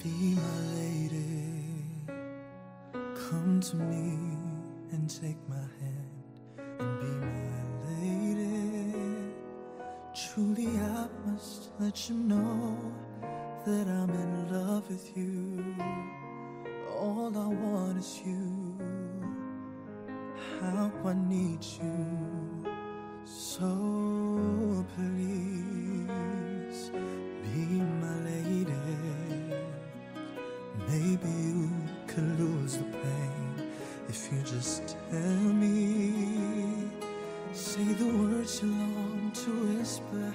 Be my lady, come to me and take my hand and be my lady. Truly I must let you know that I'm in love with you. All I want is you. How I need you. So please be my lady. Maybe you could lose the pain if you just tell me. Say the words you long to whisper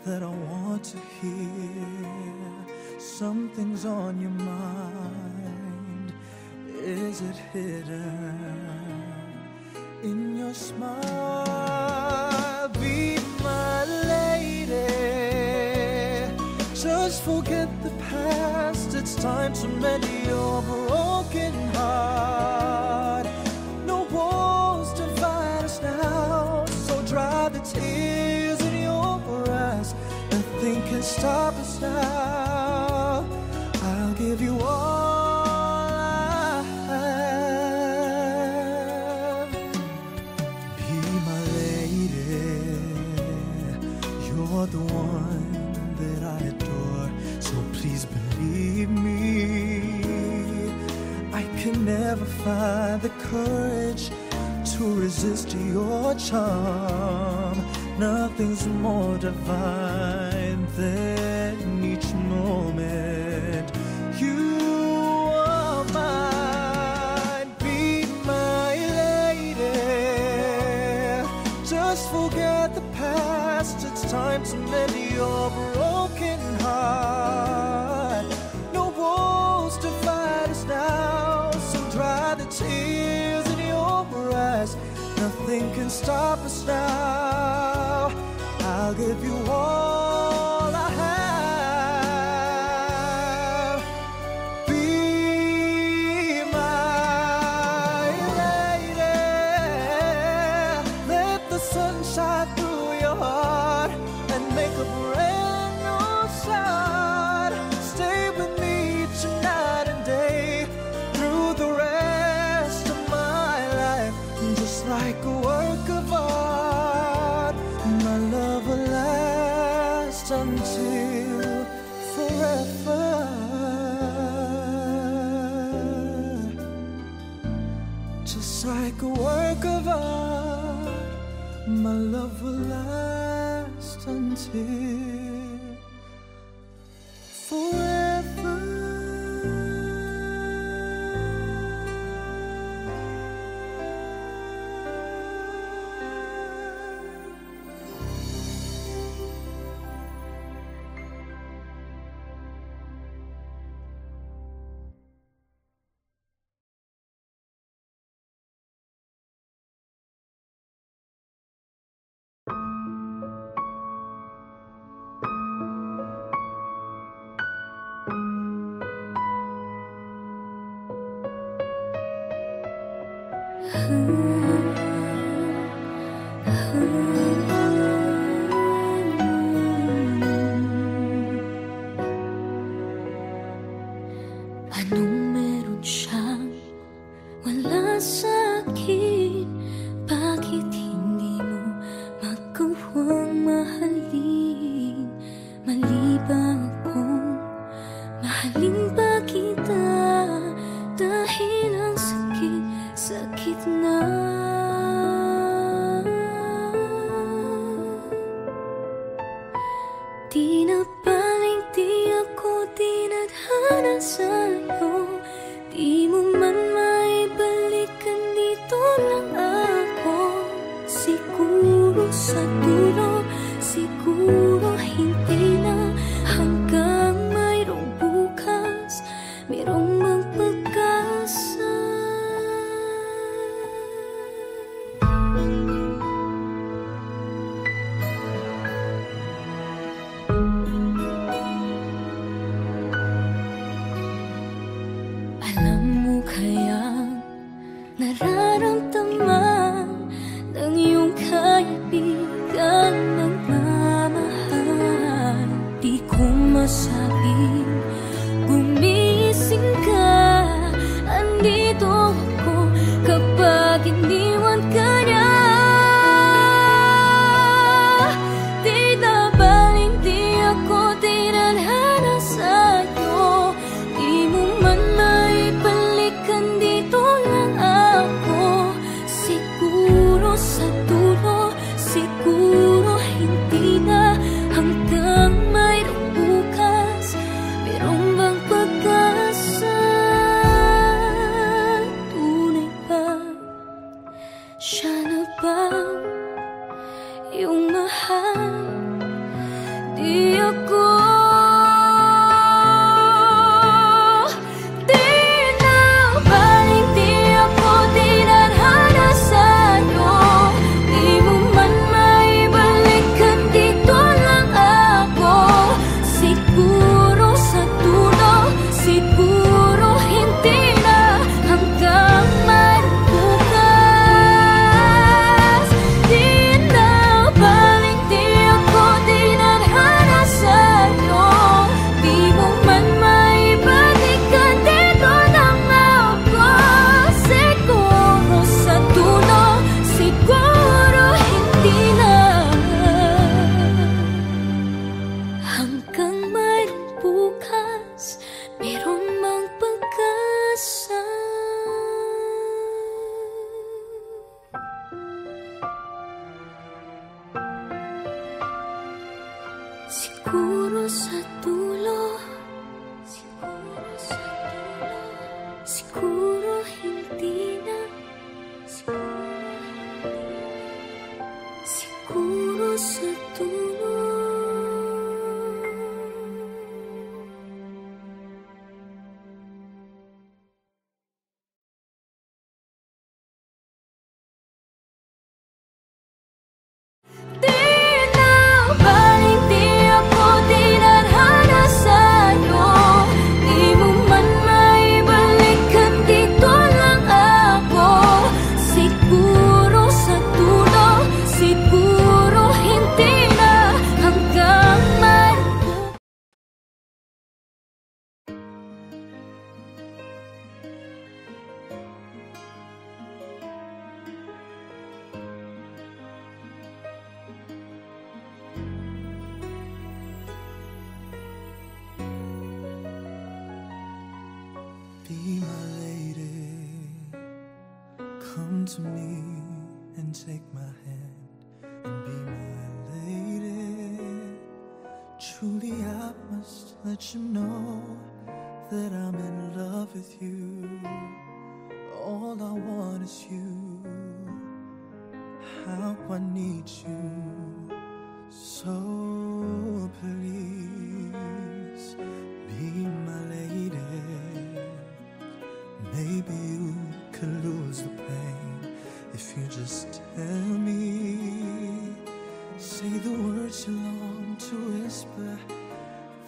that I want to hear. Something's on your mind. Is it hidden in your smile? Be my lady. Just forget the past. It's time to mend your broken heart. No walls divide us now, so dry the tears in your eyes. Nothing can stop us now. I'll give you all I have. Be my lady. You're the one that I adore, so please believe me. I can never find the courage to resist your charm. Nothing's more divine than each moment you are mine. Be my lady. Just forget the past. It's time to mend your broken heart. No walls divide us now, so dry the tears in your eyes. Nothing can stop us now. I'll give you all I have. Be my lady. Let the sun shine through your heart and make a brand new start. Stay with me each night and day through the rest of my life. Just like a work of art, my love will last until forever. Just like a work of art, my love will last until forever. Anong meron siyang wala sa akin? Bakit hindi mo magawang mahalin? Mali ba akong mahalin ba kita? Dahil ang sakit, sakit na. Di na baling di ako dinadhana sa'yo. Di mo man maibalikan, dito lang ako. Siguro sa dulo, siguro hindi na. Hanggang mayroong bukas, mayroong magpag-asa. di ako siguro sa dulo, siguro hindi na, siguro sa dulo. Be my lady, come to me and take my hand and be my lady. Truly I must let you know that I'm in love with you. All I want is you, how I need you. So please be my lady. Maybe you could lose the pain if you just tell me. Say the words you long to whisper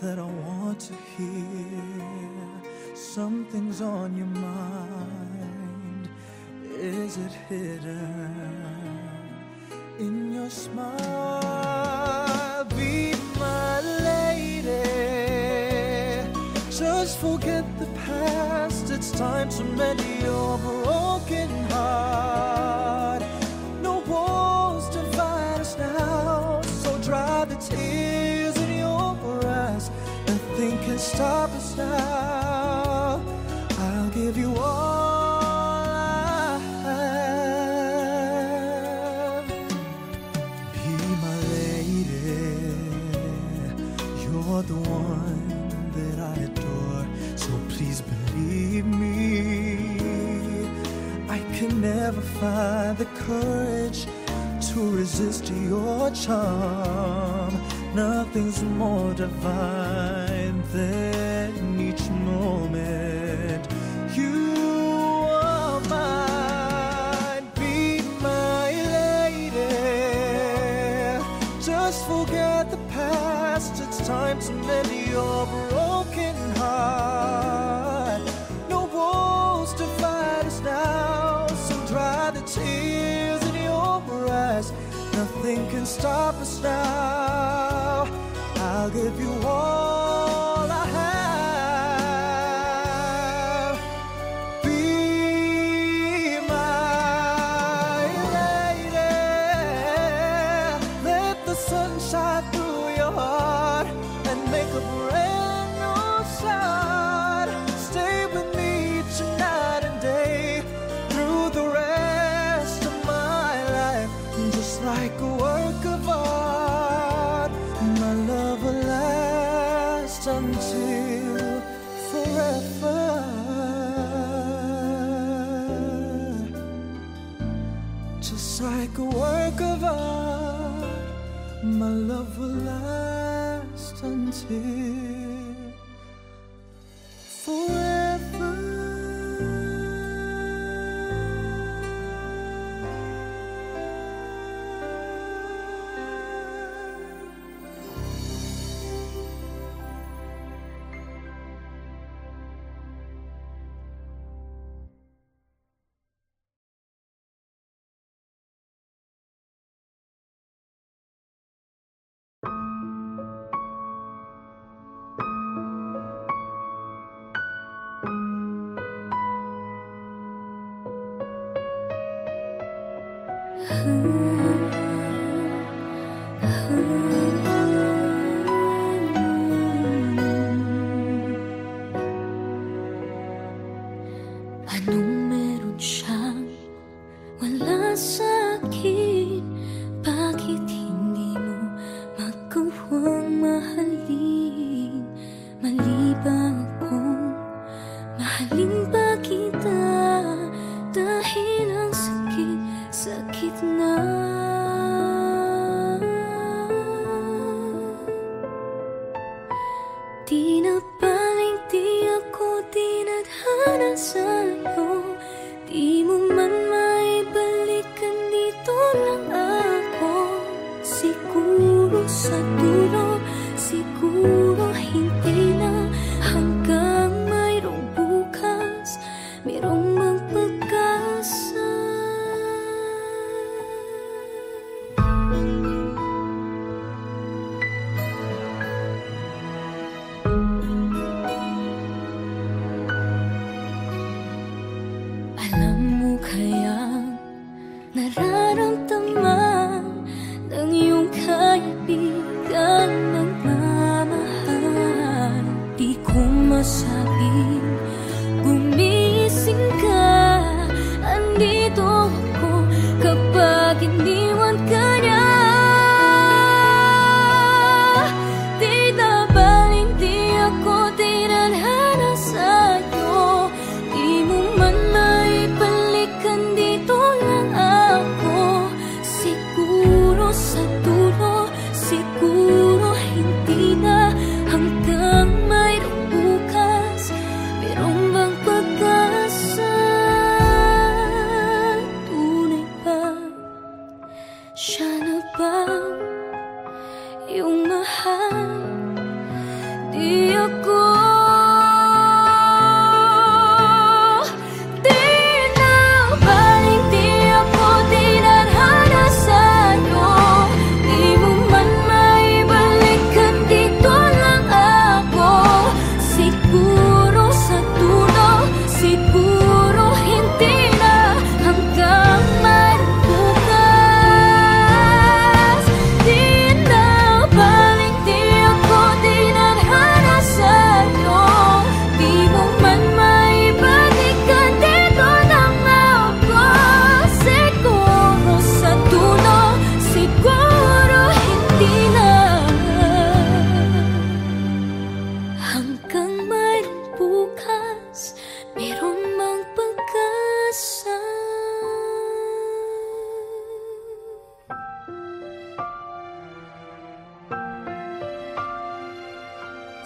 that I want to hear. Something's on your mind. Is it hidden in your smile? Be my lady. Just forget the past. It's time to mend your broken heart. No walls divide us now, so dry the tears in your eyes. Nothing can stop us now. I'll give you all I have. Be my lady. You're the one that I adore, so please believe me. I can never find the courage to resist your charm. Nothing's more divine than each moment you are mine. Be my lady. Just forget the past. It's time to mend your broken heart. No walls divide us now, so dry the tears in your eyes. Nothing can stop us now. I'll give you all I have. Be my lady. Let the sun shine through your heart and make a brand new start. Stay with me tonight and day through the rest of my life. Just like a work of art, my love will last until forever. Just like a work of art, my love will last last until forever. Anong meron siyang wala sa akin? Bakit hindi mo magawang mahalin? Mali ba akong mahalin ba kita? Dahil ang sakit, sakit na. Di na baling di ako dinadhana sa'yo. Di mo man maibalikan, dito lang ako. Siguro sa dulo, siguro hindi na. Hanggang mayroong bukas, mayroong magpag-asa. Alam mo kaya nararamdaman ng iyong kaibigan ng mamahal? Di ko masabing gumising ka, andito ako kapag iniwan ka niya. Di na baling di ako dinadhana sa'yo. Di mo man maibalikan, dito lang ako. Siguro sa dulo, siguro hindi na. Hanggang mayroong bukas, mayroong bang pag-asa? Tunay ba? Siya na ba yung mahal? Di ako. Di na baling di ako dinadhana sa'yo. Di mo man maibalikan, dito lang ako. Siguro sa dulo, siguro hindi na. Hanggang mayroong bukas. Di na baling di ako dinadhana sa'yo. Di mo man maibalikan, dito lang ako. Siguro sa dulo, siguro hindi na. Hanggang mayroong bukas, meron mang pag-asa.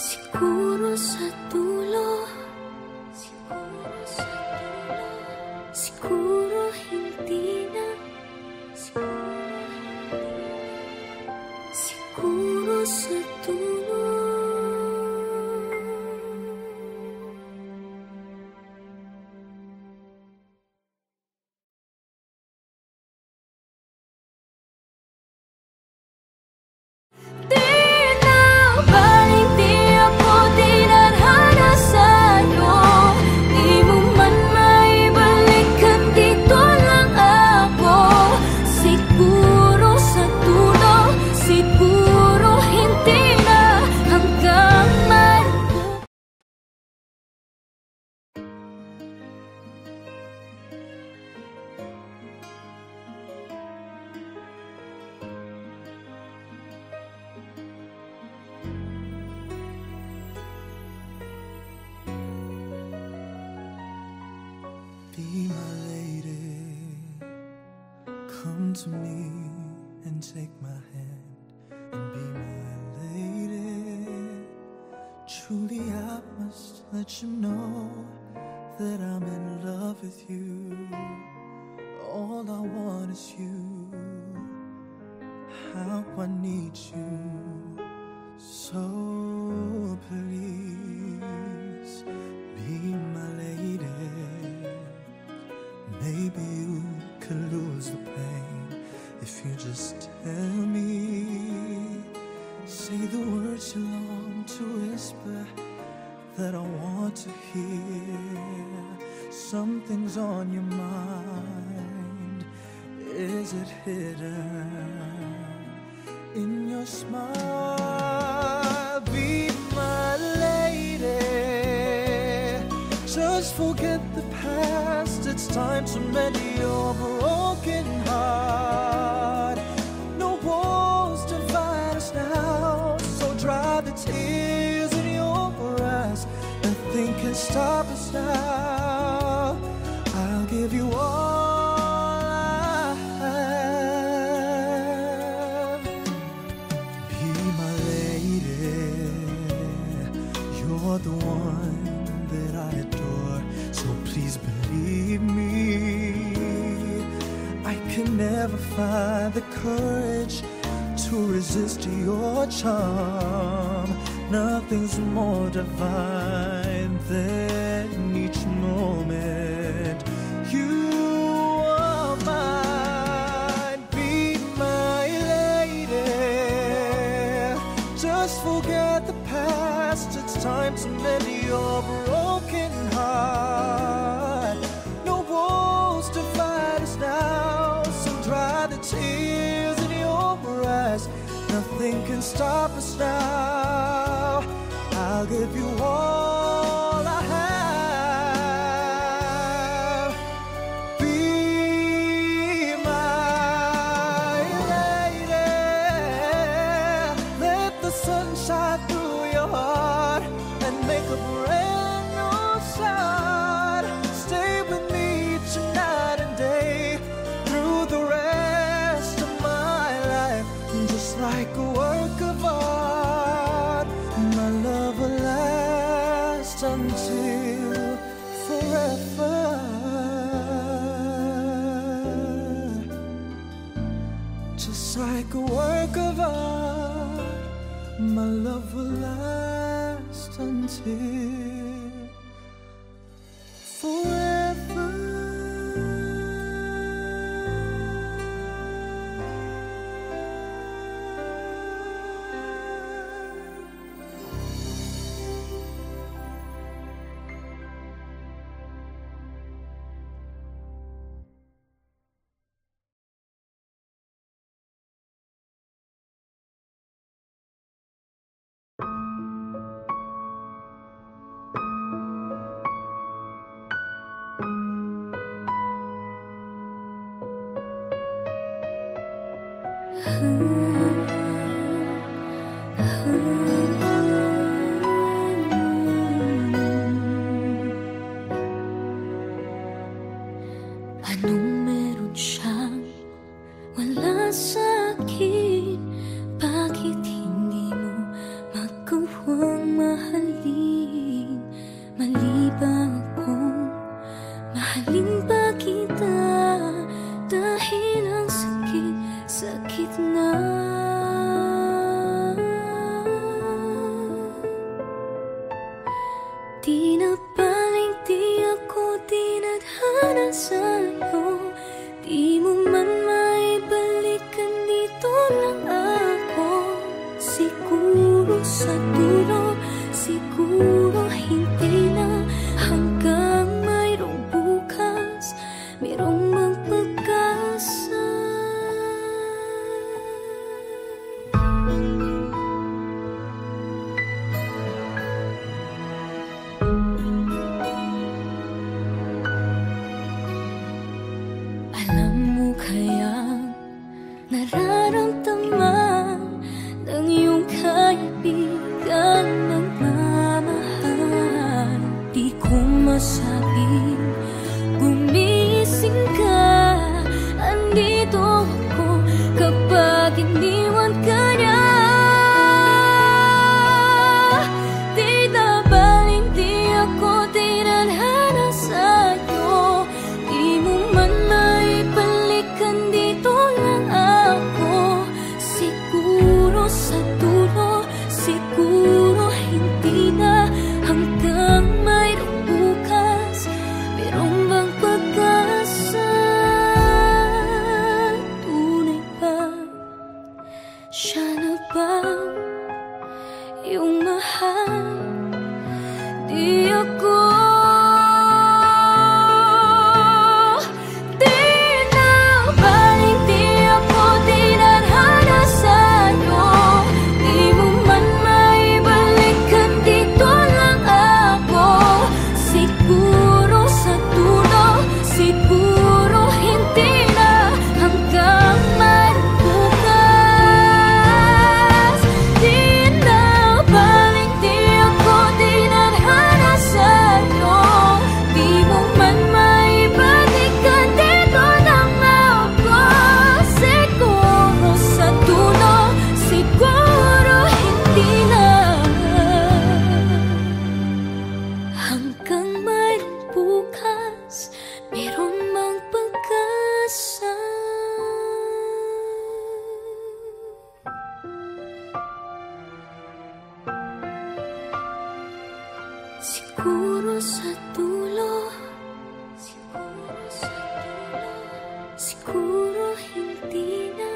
Siguro sa dulo, siguro sa dulo, siguro hindi na. Siguro sa dulo. Di na baling di ako dinadhana sa'yo. Di mo man maibalikan, dito lang ako. Siguro sa dulo, siguro hindi na. Hanggang mayroong. Be my lady, come to me and take my hand and be my lady. Truly I must let you know that I'm in love with you. All I want is you. How I need you. So please be my lady. Maybe you could lose the pain if you just tell me. Say the words you long to whisper that I want to hear. Something's on your mind. Is it hidden in your smile? Be my lady. Just forget the past. It's time to mend your broken heart. No walls divide us now, so dry the tears in your eyes. Nothing can stop us now. I'll give you all I have. Be my lady. You're the one that I adore, so please believe me. I can never find the courage to resist your charm. Nothing's more divine than each moment you are mine. Be my lady. Just forget the past. It's time to mend your broken heart. No walls divide us now, so dry the tears in your eyes. Nothing can stop us now. I'll give you all I have. Be my lady. Let the sun shine through your heart and make a brand new start. Stay with me each night and day through the rest of my life. Just like a work of art, my love will last until forever. Just like a work of art, my love will last until forever. Anong meron siyang wala sa akin? Bakit hindi mo magawang mahalin? Mali ba akong mahalin ba kita? Dahil ang sakit, sakit na. Di na baling di ako dinadhana sa'yo. Di mo man maibalikan, dito lang ako. Siguro sa dulo, siguro hindi na. Hanggang mayroong bukas, mayroong magpag-asa. Alam mo kaya nararamdaman ng iyong kaibigan? iyong mahal. Di ako siguro sa dulo, siguro hindi na,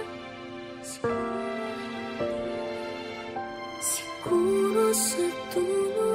siguro sa dulo.